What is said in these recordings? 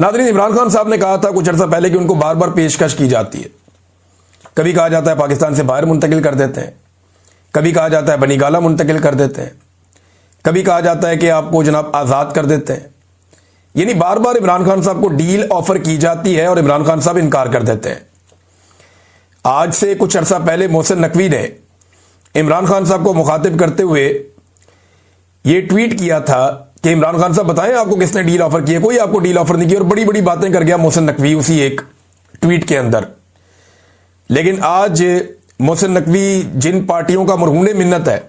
नाज़रीन, इमरान खान साहब ने कहा था कुछ अर्सा पहले कि उनको बार बार पेशकश की जाती है। कभी कहा जाता है पाकिस्तान से बाहर मुंतकिल कर देते हैं, कभी कहा जाता है बनीगाला मुंतकिल कर देते हैं, कभी कहा जाता है कि आपको जनाब आज़ाद कर देते हैं। यानी बार बार इमरान खान साहब को डील ऑफर की जाती है और इमरान खान साहब इनकार कर देते हैं। आज से कुछ अर्सा पहले मोहसिन नकवी ने इमरान खान साहब को मुखातिब करते हुए यह ट्वीट किया था कि इमरान खान साहब बताएं आपको किसने डील ऑफर की है। कोई आपको डील ऑफर नहीं की, और बड़ी बड़ी बातें कर गया मोहसिन नकवी उसी एक ट्वीट के अंदर। लेकिन आज मोहसिन नकवी जिन पार्टियों का मरहून मिन्नत है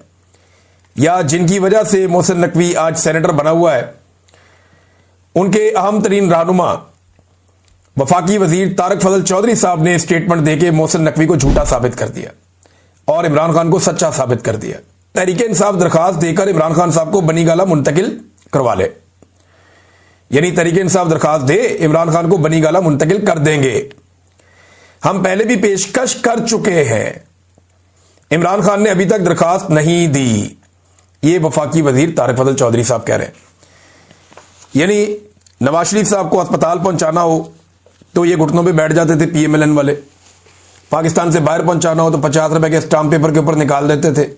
या जिनकी वजह से मोहसिन नकवी आज सेनेटर बना हुआ है, उनके अहम तरीन रहनुमा वफाकी वजीर तारक फजल चौधरी साहब ने स्टेटमेंट देके मोहसिन नकवी को झूठा साबित कर दिया और इमरान खान को सच्चा साबित कर दिया। तहरीक इंसाफ दरखास्त देकर इमरान खान साहब को बनीगाला मुंतकिल करवा ले, यानी तहरीक इंसाफ दरखास्त दे, इमरान खान को बनीगाला मुंतकिल कर देंगे। हम पहले भी पेशकश कर चुके हैं, इमरान खान ने अभी तक दरखास्त नहीं दी। ये वफाकी वजीर तारक फजल चौधरी साहब कह रहे हैं। यानी नवाज शरीफ साहब को अस्पताल पहुंचाना हो तो ये घुटनों पे बैठ जाते थे पीएमएलएन वाले, पाकिस्तान से बाहर पहुंचाना हो तो 50 रुपए के स्टाम्प पेपर के ऊपर निकाल देते थे।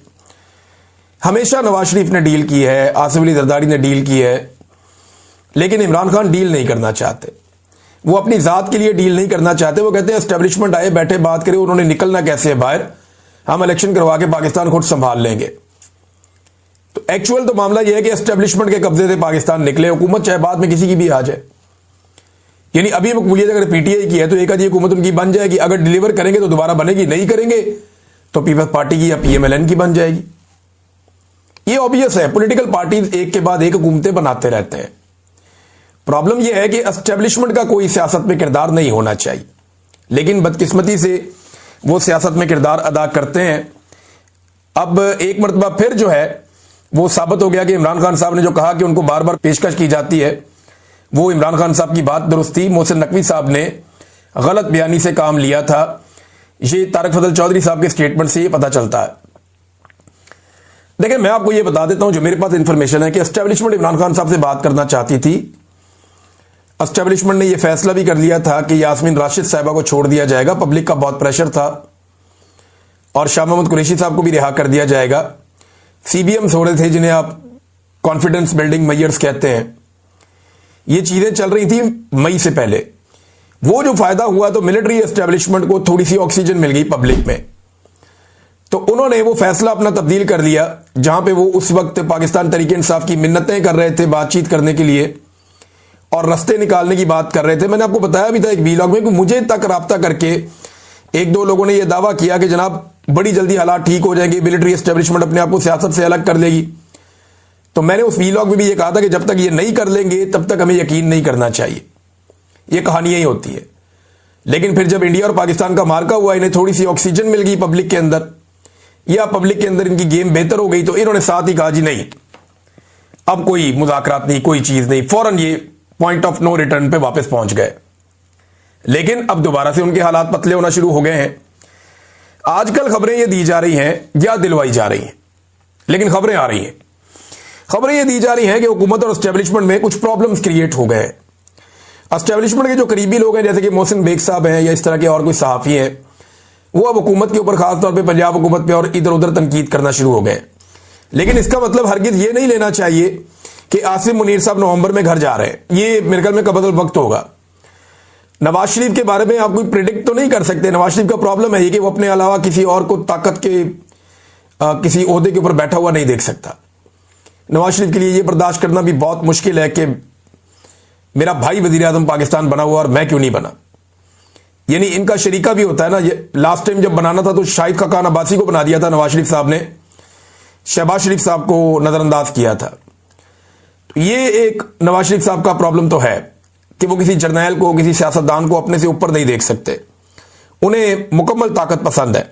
हमेशा नवाज शरीफ ने डील की है, आसिफ अली जरदारी ने डील की है, लेकिन इमरान खान डील नहीं करना चाहते। वो अपनी जात के लिए डील नहीं करना चाहते। वो कहते हैं एस्टेब्लिशमेंट आए बैठे बात करे, उन्होंने निकलना कैसे है बाहर, हम इलेक्शन करवा के पाकिस्तान खुद संभाल लेंगे। तो एक्चुअल तो मामला यह है कि एस्टेब्लिशमेंट के कब्जे से पाकिस्तान निकले, हुकूमत चाहे बाद में किसी की भी आ जाए। यानी अभी मकबूलियत अगर पीटीआई की है तो एक आधी हुकूमत उनकी बन जाएगी, अगर डिलीवर करेंगे तो दोबारा बनेगी, नहीं करेंगे तो पीपल्स पार्टी की या पीएमएलएन की बन जाएगी। ये ऑब्वियस है, पॉलिटिकल पार्टीज एक के बाद एक हुकूमतें बनाते रहते हैं। प्रॉब्लम यह है कि एस्टेब्लिशमेंट का कोई सियासत में किरदार नहीं होना चाहिए, लेकिन बदकिस्मती से वो सियासत में किरदार अदा करते हैं। अब एक मरतबा फिर जो है वो साबित हो गया कि इमरान खान साहब ने जो कहा कि उनको बार बार पेशकश की जाती है, वो इमरान खान साहब की बात दुरुस्त थी। मोहसिन नकवी साहब ने गलत बयानी से काम लिया था। ये तारक फजल चौधरी साहब के स्टेटमेंट से ये पता चलता है। देखिए, मैं आपको ये बता देता हूं जो मेरे पास इंफॉर्मेशन है कि एस्टेब्लिशमेंट इमरान खान साहब से बात करना चाहती थी। एस्टेब्लिशमेंट ने यह फैसला भी कर लिया था कि यास्मीन राशिद साहिबा को छोड़ दिया जाएगा, पब्लिक का बहुत प्रेशर था, और शाह महमूद कुरैशी साहब को भी रिहा कर दिया जाएगा। सीबीएम हो रहे थे जिन्हें आप कॉन्फिडेंस बिल्डिंग मेजर्स कहते हैं। ये चीजें चल रही थी मई से पहले। वो जो फायदा हुआ तो मिलिट्री एस्टेब्लिशमेंट को थोड़ी सी ऑक्सीजन मिल गई पब्लिक में, तो उन्होंने वो फैसला अपना तब्दील कर लिया। जहां पे वो उस वक्त पाकिस्तान तहरीक इंसाफ की मिन्नतें कर रहे थे बातचीत करने के लिए और रास्ते निकालने की बात कर रहे थे। मैंने आपको बताया भी था एक वीलॉग में कि मुझे तक राब्ता करके एक दो लोगों ने यह दावा किया कि जनाब बड़ी जल्दी हालात ठीक हो जाएंगे, मिलिट्री एस्टेब्लिशमेंट अपने आप को सियासत से अलग कर लेगी। तो मैंने उस वीलॉग में भी ये कहा था कि जब तक ये नहीं कर लेंगे तब तक हमें यकीन नहीं करना चाहिए। ये कहानियां ही होती है। लेकिन फिर जब इंडिया और पाकिस्तान का मार्का हुआ, इन्हें थोड़ी सी ऑक्सीजन मिल गई पब्लिक के अंदर, या पब्लिक के अंदर इनकी गेम बेहतर हो गई, तो इन्होंने साथ ही कहा जी नहीं, अब कोई मुज़ाकरात नहीं, कोई चीज नहीं, फौरन ये पॉइंट ऑफ नो रिटर्न पे वापस पहुंच गए। लेकिन अब दोबारा से उनके हालात पतले होना शुरू हो गए हैं। आजकल खबरें ये दी जा रही हैं या दिलवाई जा रही हैं, लेकिन खबरें आ रही हैं। खबरें ये दी जा रही हैं कि हुकूमत और एस्टेब्लिशमेंट में कुछ प्रॉब्लम्स क्रिएट हो गए हैं। एस्टेब्लिशमेंट के जो करीबी लोग हैं, जैसे कि मोहसिन बेग साहब हैं या इस तरह के और कोई सहाफ़ी हैं, वो अब हुकूमत के ऊपर खासतौर पे पंजाब हुकूमत पे और इधर उधर तनकीद करना शुरू हो गए। लेकिन इसका मतलब हरगिज ये नहीं लेना चाहिए कि आसिफ मुनीर साहब नवंबर में घर जा रहे हैं। ये मेरे ख्याल में कबल वक्त होगा। नवाज शरीफ के बारे में आप कोई प्रिडिक्ट तो नहीं कर सकते। नवाज शरीफ का प्रॉब्लम है कि वो अपने अलावा किसी और को ताकत के किसी ओहदे के ऊपर बैठा हुआ नहीं देख सकता। नवाज शरीफ के लिए यह बर्दाश्त करना भी बहुत मुश्किल है कि मेरा भाई वजीर आजम पाकिस्तान बना हुआ और मैं क्यों नहीं बना। यानी इनका शरीका भी होता है ना। ये लास्ट टाइम जब बनाना था तो शाहिद खाकान अब्बासी को बना दिया था नवाज शरीफ साहब ने, शहबाज शरीफ साहब को नजरअंदाज किया था। तो ये एक नवाज शरीफ साहब का प्रॉब्लम तो है कि वो किसी जर्नैल को, किसी सियासतदान को अपने से ऊपर नहीं देख सकते। उन्हें मुकम्मल ताकत पसंद है।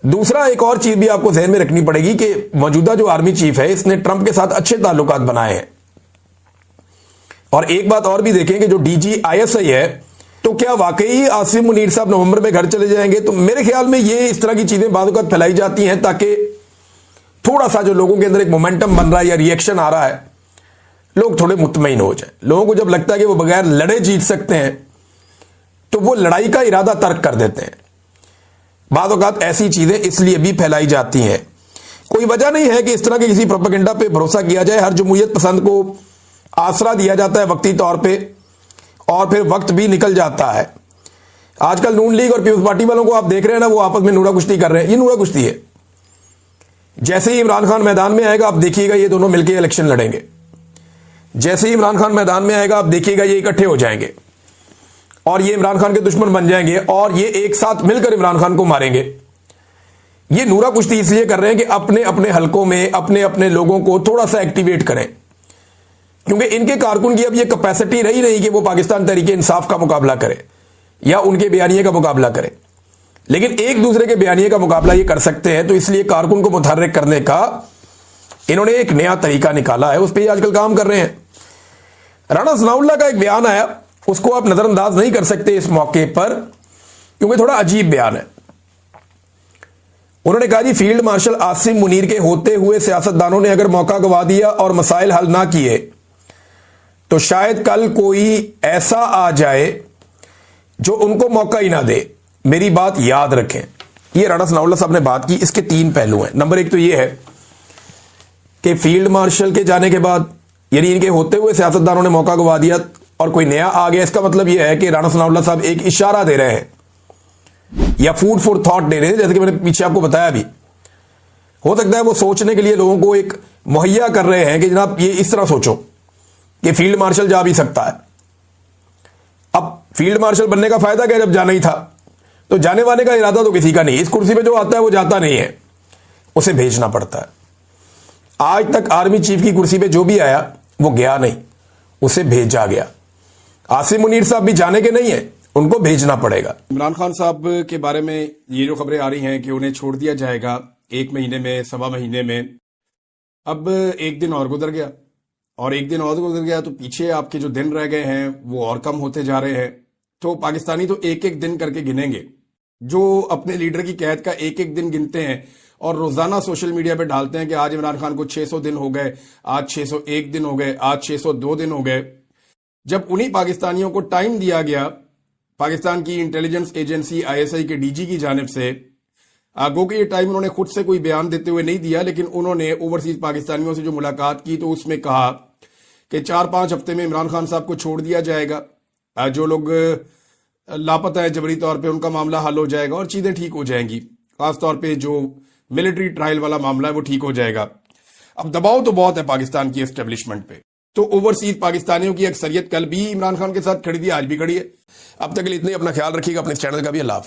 दूसरा एक और चीज भी आपको ध्यान में रखनी पड़ेगी कि मौजूदा जो आर्मी चीफ है, इसने ट्रंप के साथ अच्छे ताल्लुकात बनाए हैं। और एक बात और भी देखें कि जो डीजी आईएसआई है, तो क्या वाकई आसिफ मुनीर साहब नवंबर में घर चले जाएंगे? तो मेरे ख्याल में ये इस तरह की चीजें बाद वक्त फैलाई जाती हैं ताकि थोड़ा सा जो लोगों के अंदर एक मोमेंटम बन रहा है या रिएक्शन आ रहा है, लोग थोड़े मुतमईन हो जाए। लोगों को जब लगता है कि वो बगैर लड़े जीत सकते हैं तो वो लड़ाई का इरादा तर्क कर देते हैं। बाद औकात ऐसी चीजें इसलिए भी फैलाई जाती हैं, कोई वजह नहीं है कि इस तरह के किसी प्रोपेगेंडा पे भरोसा किया जाए। हर जमहूरियत पसंद को आसरा दिया जाता है वक्ती तौर पे, और फिर वक्त भी निकल जाता है। आजकल नून लीग और पीपल्स पार्टी वालों को आप देख रहे हैं ना, वो आपस में नूरा कुश्ती कर रहे हैं। ये नूरा कुश्ती है। जैसे ही इमरान खान मैदान में आएगा आप देखिएगा ये दोनों मिलकर इलेक्शन लड़ेंगे। जैसे ही इमरान खान मैदान में आएगा आप देखिएगा ये इकट्ठे हो जाएंगे और ये इमरान खान के दुश्मन बन जाएंगे और ये एक साथ मिलकर इमरान खान को मारेंगे। ये नूरा कुश्ती इसलिए कर रहे हैं कि अपने अपने हलकों में अपने अपने लोगों को थोड़ा सा एक्टिवेट करें, क्योंकि इनके कारकुन की अब ये कैपेसिटी रही नहीं कि वो पाकिस्तान तहरीक इंसाफ का मुकाबला करे या उनके बयानिए का मुकाबला करे, लेकिन एक दूसरे के बयानिए का मुकाबला ये कर सकते हैं। तो इसलिए कारकुन को मुतहर्रिक करने का इन्होंने एक नया तरीका निकाला है, उस पर आजकल काम कर रहे हैं। राणा सनाउल्लाह का एक बयान आया, उसको आप नजरअंदाज नहीं कर सकते इस मौके पर, क्योंकि थोड़ा अजीब बयान है। उन्होंने कहा जी फील्ड मार्शल आसिम मुनीर के होते हुए सियासतदानों ने अगर मौका गवा दिया और मसाइल हल ना किए तो शायद कल कोई ऐसा आ जाए जो उनको मौका ही ना दे। मेरी बात याद रखें, ये राणा सनाउल्लाह साहब ने बात की। इसके 3 पहलू हैं। नंबर 1 तो ये है कि फील्ड मार्शल के जाने के बाद, यानी इनके होते हुए सियासतदानों ने मौका गवा दिया और कोई नया आ गया, इसका मतलब यह है कि राणा सनाउल्लाह साहब एक इशारा दे रहे हैं या फूड फॉर थॉट दे रहे हैं। जैसे कि मैंने पीछे आपको बताया भी, हो सकता है वो सोचने के लिए लोगों को एक मुहैया कर रहे हैं कि जनाब ये इस तरह सोचो कि फील्ड मार्शल जा भी सकता है। अब फील्ड मार्शल बनने का फायदा क्या, जब जाना ही था तो जाने वाने का इरादा तो किसी का नहीं। इस कुर्सी पे जो आता है वो जाता नहीं है, उसे भेजना पड़ता है। आज तक आर्मी चीफ की कुर्सी पे जो भी आया वो गया नहीं, उसे भेजा गया। आसिम मुनीर साहब भी जाने के नहीं है, उनको भेजना पड़ेगा। इमरान खान साहब के बारे में ये जो खबरें आ रही हैं कि उन्हें छोड़ दिया जाएगा 1 महीने में, 1.25 महीने में, अब 1 दिन और गुजर गया और 1 दिन और गुजर गया तो पीछे आपके जो दिन रह गए हैं वो और कम होते जा रहे हैं। तो पाकिस्तानी तो एक एक दिन करके गिनेंगे, जो अपने लीडर की कैद का एक एक दिन गिनते हैं और रोजाना सोशल मीडिया पे डालते हैं कि आज इमरान खान को 600 दिन हो गए, आज 601 दिन हो गए, आज 602 दिन हो गए। जब उन्हीं पाकिस्तानियों को टाइम दिया गया पाकिस्तान की इंटेलिजेंस एजेंसी ISI के DG की जानिब से, गो कि ये टाइम उन्होंने खुद से कोई बयान देते हुए नहीं दिया, लेकिन उन्होंने ओवरसीज पाकिस्तानियों से जो मुलाकात की तो उसमें कहा कि 4-5 हफ्ते में इमरान खान साहब को छोड़ दिया जाएगा, जो लोग लापता है जबरी तौर पे उनका मामला हल हो जाएगा और चीजें ठीक हो जाएंगी। खासतौर पे जो मिलिट्री ट्रायल वाला मामला है वो ठीक हो जाएगा। अब दबाव तो बहुत है पाकिस्तान की एस्टेब्लिशमेंट पे, तो ओवरसीज पाकिस्तानियों की अक्सरियत कल भी इमरान खान के साथ खड़ी थी, आज भी खड़ी है। अब तक के लिए इतने, अपना ख्याल रखिएगा, अपने इस चैनल का भी। अल्लाह हाफ़िज़।